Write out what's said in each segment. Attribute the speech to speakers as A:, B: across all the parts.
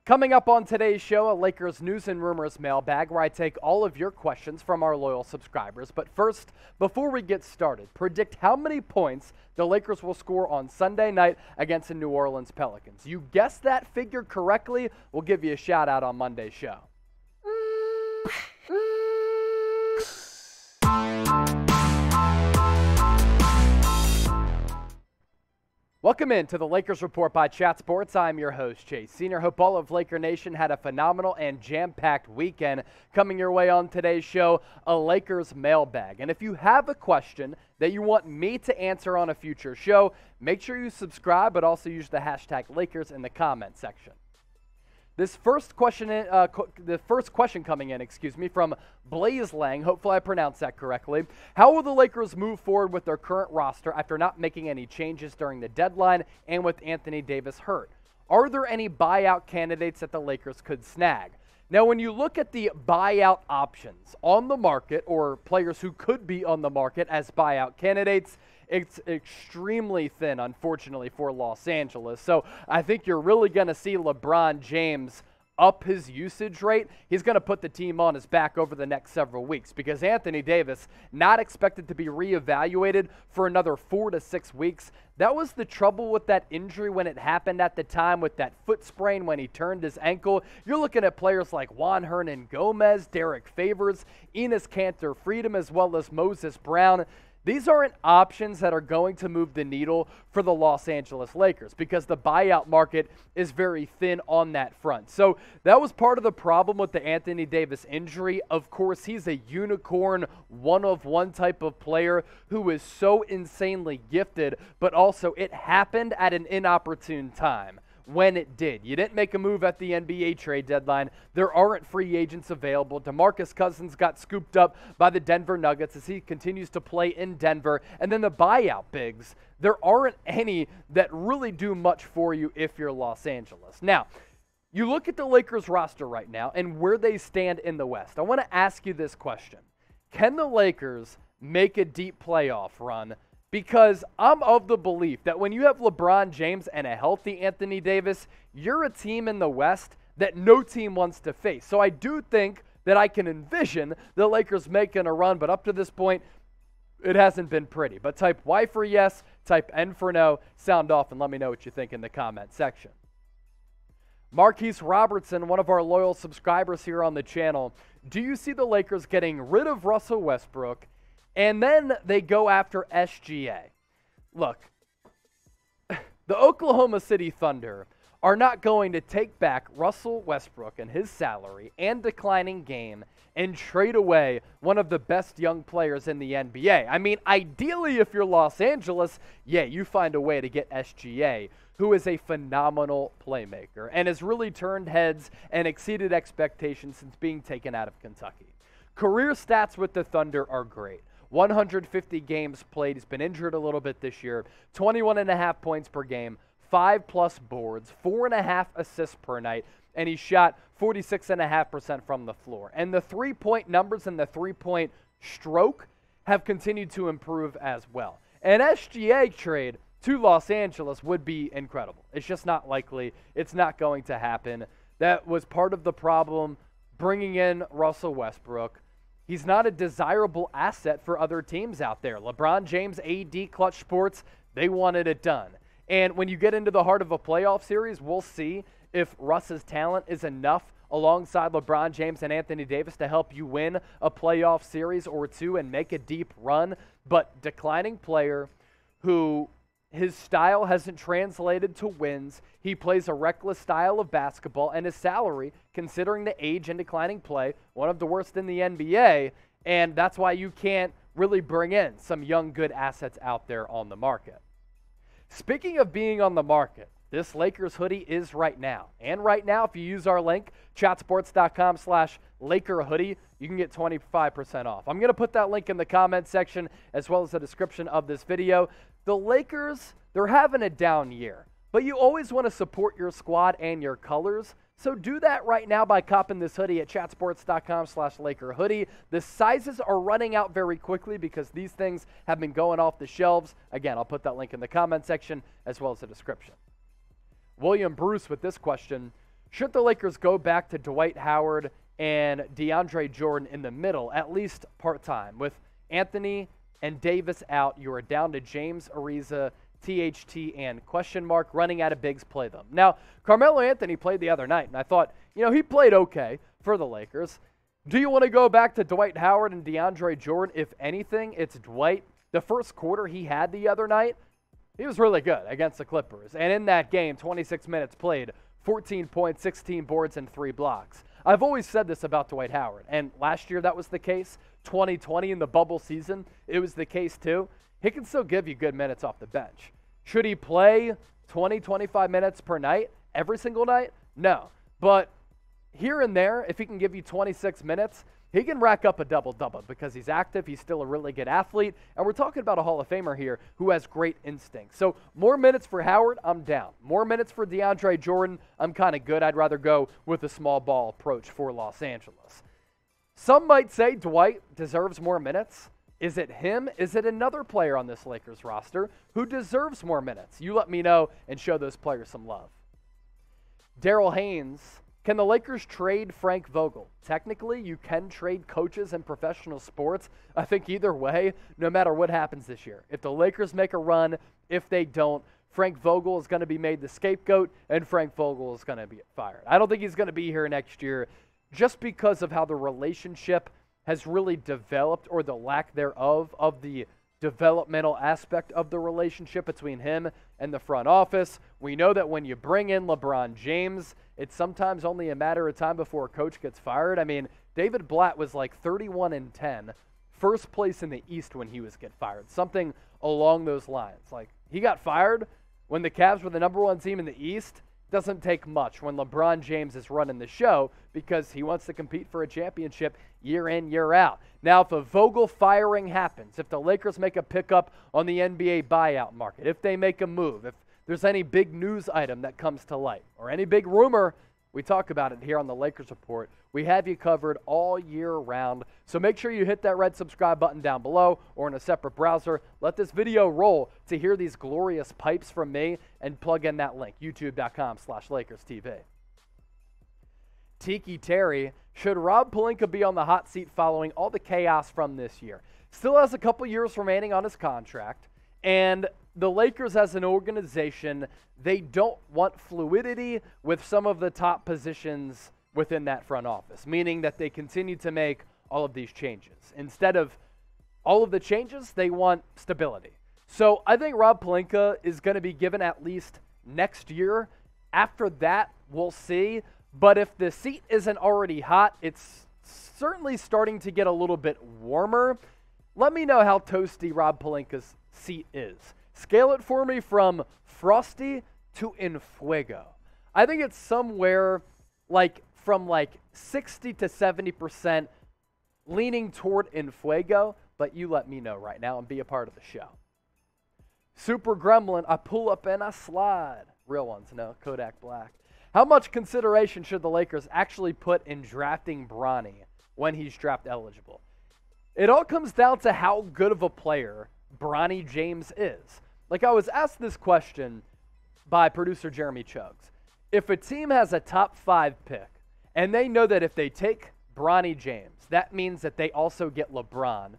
A: Coming up on today's show, a Lakers News and Rumors Mailbag, where I take all of your questions from our loyal subscribers. But first, before we get started, predict how many points the Lakers will score on Sunday night against the New Orleans Pelicans. You guessed that figure correctly, we'll give you a shout out on Monday's show. Welcome in to the Lakers Report by Chat Sports. I'm your host, Chase Senior. Hope all of Laker Nation had a phenomenal and jam-packed weekend. Coming your way on today's show, a Lakers mailbag. And if you have a question that you want me to answer on a future show, make sure you subscribe, but also use the hashtag Lakers in the comment section. The first question coming in, from Blaze Lang. Hopefully I pronounced that correctly. How will the Lakers move forward with their current roster after not making any changes during the deadline and with Anthony Davis hurt? Are there any buyout candidates that the Lakers could snag? Now, when you look at the buyout options on the market, or players who could be on the market as buyout candidates, it's extremely thin, unfortunately, for Los Angeles. So I think you're really going to see LeBron James up his usage rate. He's going to put the team on his back over the next several weeks because Anthony Davis not expected to be reevaluated for another 4 to 6 weeks. That was the trouble with that injury when it happened at the time with that foot sprain when he turned his ankle. You're looking at players like Juan Hernan-Gomez, Derek Favors, Enes Kanter-Freedom, as well as Moses Brown. These aren't options that are going to move the needle for the Los Angeles Lakers because the buyout market is very thin on that front. So that was part of the problem with the Anthony Davis injury. Of course, he's a unicorn, one-of-one type of player who is so insanely gifted, but also it happened at an inopportune time. When it did. You didn't make a move at the NBA trade deadline. There aren't free agents available. DeMarcus Cousins got scooped up by the Denver Nuggets as he continues to play in Denver. And then the buyout bigs, there aren't any that really do much for you if you're Los Angeles. Now, you look at the Lakers roster right now and where they stand in the West. I want to ask you this question. Can the Lakers make a deep playoff run? Because I'm of the belief that when you have LeBron James and a healthy Anthony Davis, you're a team in the West that no team wants to face. So I do think that I can envision the Lakers making a run, but up to this point, it hasn't been pretty. But type Y for yes, type N for no, sound off, and let me know what you think in the comment section. Marquise Robertson, one of our loyal subscribers here on the channel, do you see the Lakers getting rid of Russell Westbrook and then they go after SGA? Look, the Oklahoma City Thunder are not going to take back Russell Westbrook and his salary and declining game and trade away one of the best young players in the NBA. I mean, ideally, if you're Los Angeles, yeah, you find a way to get SGA, who is a phenomenal playmaker and has really turned heads and exceeded expectations since being taken out of Kentucky. Career stats with the Thunder are great. 150 games played. He's been injured a little bit this year. 21.5 points per game, 5+ boards, 4.5 assists per night, and he shot 46.5% from the floor. And the three-point numbers and the three-point stroke have continued to improve as well. An SGA trade to Los Angeles would be incredible. It's just not likely. It's not going to happen. That was part of the problem bringing in Russell Westbrook. He's not a desirable asset for other teams out there. LeBron James, AD, Clutch Sports, they wanted it done. And when you get into the heart of a playoff series, we'll see if Russ's talent is enough alongside LeBron James and Anthony Davis to help you win a playoff series or two and make a deep run. But declining player who his style hasn't translated to wins. He plays a reckless style of basketball, and his salary, considering the age and declining play, one of the worst in the NBA, and that's why you can't really bring in some young, good assets out there on the market. Speaking of being on the market, this Lakers hoodie is right now. And right now, if you use our link, chatsports.com/Laker hoodie, you can get 25% off. I'm going to put that link in the comment section as well as the description of this video. The Lakers, they're having a down year, but you always want to support your squad and your colors. So do that right now by copping this hoodie at chatsports.com/Laker hoodie. The sizes are running out very quickly because these things have been going off the shelves. Again, I'll put that link in the comment section as well as the description. William Bruce with this question. Should the Lakers go back to Dwight Howard and DeAndre Jordan in the middle, at least part-time? With Anthony and Davis out, you are down to James, Ariza, THT, and question mark. Running out of bigs, play them. Now, Carmelo Anthony played the other night, and I thought, he played okay for the Lakers. Do you want to go back to Dwight Howard and DeAndre Jordan? If anything, it's Dwight. The first quarter he had the other night, he was really good against the Clippers. And in that game, 26 minutes played, 14 points, 16 boards, and 3 blocks. I've always said this about Dwight Howard, and last year that was the case. 2020 in the bubble season, it was the case too. He can still give you good minutes off the bench. Should he play 20, 25 minutes per night, every single night? No. But here and there, if he can give you 26 minutes, he can rack up a double-double because he's active, he's still a really good athlete, and we're talking about a Hall of Famer here who has great instincts. So more minutes for Howard, I'm down. More minutes for DeAndre Jordan, I'm kind of good. I'd rather go with a small ball approach for Los Angeles. Some might say Dwight deserves more minutes. Is it him? Is it another player on this Lakers roster who deserves more minutes? You let me know and show those players some love. Daryl Haynes, can the Lakers trade Frank Vogel? Technically, you can trade coaches in professional sports. I think either way, no matter what happens this year. If the Lakers make a run, if they don't, Frank Vogel is going to be made the scapegoat, and Frank Vogel is going to be fired. I don't think he's going to be here next year just because of how the relationship has really developed, or the lack thereof of the developmental aspect of the relationship between him and the front office. We know that when you bring in LeBron James, it's sometimes only a matter of time before a coach gets fired. I mean, David Blatt was like 31-10, first place in the East when he was get fired. Something along those lines. Like, he got fired when the Cavs were the number 1 team in the East. Doesn't take much when LeBron James is running the show because he wants to compete for a championship year in, year out. Now, if a Vogel firing happens, if the Lakers make a pickup on the NBA buyout market, if they make a move, if there's any big news item that comes to light or any big rumor, we talk about it here on the Lakers Report. We have you covered all year round. So make sure you hit that red subscribe button down below or in a separate browser. Let this video roll to hear these glorious pipes from me and plug in that link, youtube.com/LakersTV. Tiki Terry, should Rob Pelinka be on the hot seat following all the chaos from this year? Still has a couple years remaining on his contract, and the Lakers as an organization, they don't want fluidity with some of the top positions within that front office, meaning that they continue to make all of these changes. Instead of all of the changes, they want stability. So I think Rob Pelinka is going to be given at least next year. After that, we'll see. But if the seat isn't already hot, it's certainly starting to get a little bit warmer. Let me know how toasty Rob Pelinka's seat is. Scale it for me from frosty to en fuego. I think it's somewhere from 60 to 70% leaning toward en fuego, but you let me know right now and be a part of the show. Super Gremlin, I pull up and I slide. Real ones, no, Kodak Black. How much consideration should the Lakers actually put in drafting Bronny when he's draft eligible? It all comes down to how good of a player Bronny James is. I was asked this question by producer Jeremy Chugs. If a team has a top 5 pick, and they know that if they take Bronny James, that means that they also get LeBron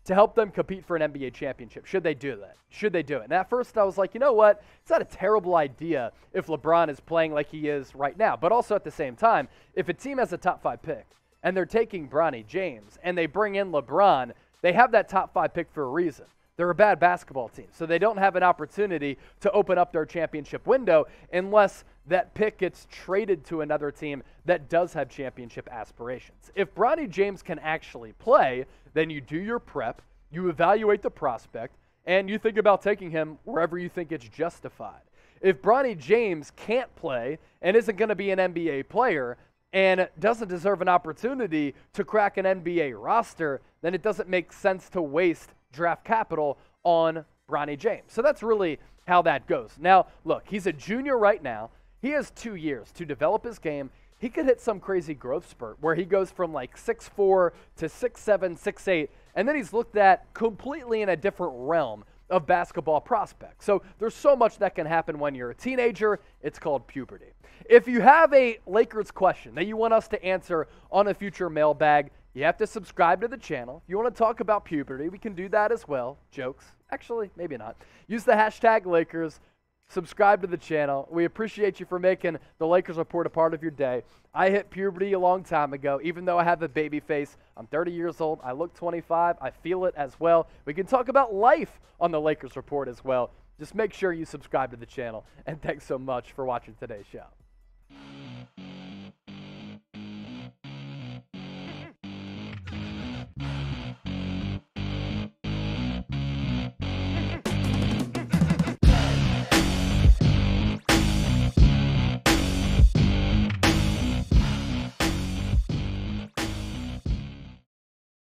A: to help them compete for an NBA championship. Should they do that? Should they do it? And at first I was like, you know what? It's not a terrible idea if LeBron is playing like he is right now. But also at the same time, if a team has a top 5 pick and they're taking Bronny James and they bring in LeBron, they have that top 5 pick for a reason. They're a bad basketball team, so they don't have an opportunity to open up their championship window unless that pick gets traded to another team that does have championship aspirations. If Bronny James can actually play, then you do your prep, you evaluate the prospect, and you think about taking him wherever you think it's justified. If Bronny James can't play and isn't going to be an NBA player and doesn't deserve an opportunity to crack an NBA roster, then it doesn't make sense to waste draft capital on Bronny James. So that's really how that goes. Now, look, he's a junior right now. He has 2 years to develop his game. He could hit some crazy growth spurt where he goes from 6'4" to 6'7", 6'8", and then he's looked at completely in a different realm of basketball prospects. So there's so much that can happen when you're a teenager. It's called puberty. If you have a Lakers question that you want us to answer on a future mailbag, you have to subscribe to the channel. If you want to talk about puberty, we can do that as well. Jokes. Actually, maybe not. Use the hashtag Lakers. Subscribe to the channel. We appreciate you for making the Lakers Report a part of your day. I hit puberty a long time ago. Even though I have a baby face, I'm 30 years old. I look 25. I feel it as well. We can talk about life on the Lakers Report as well. Just make sure you subscribe to the channel. And thanks so much for watching today's show.